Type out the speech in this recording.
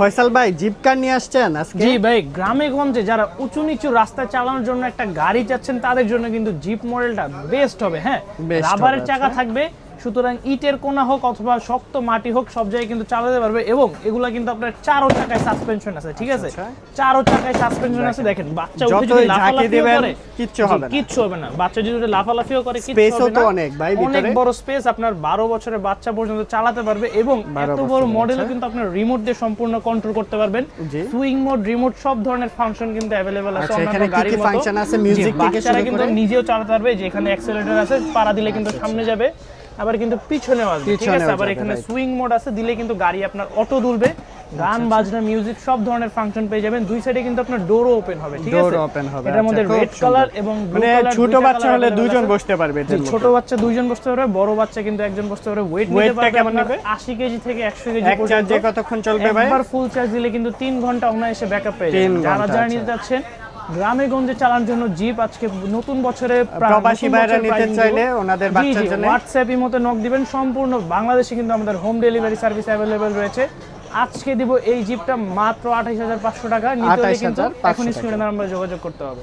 ফয়সাল ভাই জিপ কার নিয়ে আসছেন আজকে? জি ভাই, গ্রামে গঞ্জে যারা উঁচু নিচু রাস্তায় চালানোর জন্য একটা গাড়ি চাচ্ছেন তাদের জন্য কিন্তু জিপ মডেলটা বেস্ট হবে। হ্যাঁ, Best রাবারের হবে, চাকা আচ্ছা। থাকবে, সুতরাং ইটের কোনা হোক অথবা শক্ত মাটি হোক সব জায়গায় কিন্তু চালাতে পারবে। এবং এগুলা কিন্তু আপনার চারো চাকায় সাসপেনশন আছে, ঠিক আছে? আচ্ছা। চারো চাকায় সাসপেনশন আছে। দেখেন বাচ্চা উঠে যতই যদি ঝাঁকি লাফালাফিও দিবেন, করে কিচ্ছু হবে না। কিচ্ছু হবে না। বাচ্চা যদি লাফালাফিও করে কিচ্ছু Space ও হবে তো না। অনেক ভাই ভিতরে। অনেক বড় স্পেস, আপনার 12 বছরের বাচ্চা পর্যন্ত চালাতে পারবে। এবং 12 এত বড় বছরের, মডেলও আচ্ছা। কিন্তু আপনার রিমোট দিয়ে সম্পূর্ণ কন্ট্রোল করতে পারবেন। জি। সুইং মোড, রিমোট সব ধরনের ফাংশন কিন্তু अवेलेबल আছে আচ্ছা, অন্যান্য এখানে কি গাড়ির কি মতো। ফাংশন আছে? জি, মিউজিক থেকে বাচ্চারা শুরু কিন্তু করে? নিজেও চালাতে পারবে, যে এখানে অ্যাক্সেলারেটর আছে, পাড়া দিলে কিন্তু সামনে যাবে, আবার কিন্তু পিছনেও আসবে, ঠিক পিছনেও আছে? আবার যাবে, এখানে right. সুইং মোড আছে, দিলে কিন্তু গাড়ি আপনার অটো দুলবে, গান বাজনা মিউজিক সব ধরনের ফাংশন পেয়ে যাবেন। দুই সাইডে কিন্তু আপনার ডোরও ওপেন হবে, ঠিক আছে? Door open হবে, এটার মধ্যে আচ্ছা, খুব রেড কালার সুন্দর। এবং ব্লু মানে কালার, ছোট বাচ্চা হলে দুইজন বসতে পারবে এটার জি, মধ্যে। ছোট বাচ্চা দুইজন বসতে পারবে, বড় বাচ্চা কিন্তু একজন বসতে পারবে। ওয়েট নিতে Weightটা পারবে কেমন আপনার নেবে? 80 কেজি থেকে 100 কেজি এক পর্যন্ত। চার্জে কতক্ষণ চলবে ভাই? একবার ফুল চার্জ দিলে কিন্তু 3 ঘন্টা অনায়াসে ব্যাকআপ পেয়ে 3 যাবেন। যারা ঘন্টা, যারা আচ্ছা। নিতে যাচ্ছেন গ্রামে গঞ্জে চালানোর জন্য জিপ, আজকে নতুন বছরে প্রবাসী ভাইরা নিতে চাইলে ওনাদের বাচ্চার জন্য হোয়াটসঅ্যাপ ইমোতে নক দিবেন। সম্পূর্ণ বাংলাদেশে কিন্তু আমাদের হোম ডেলিভারি সার্ভিস অ্যাভেলেবেল রয়েছে। আজকে দিব এই জিপটা মাত্র 28,500 টাকা। নিতে হলে কিন্তু 28,500 এখনই টাকা। স্ক্রিনে নাম্বারে যোগাযোগ করতে হবে।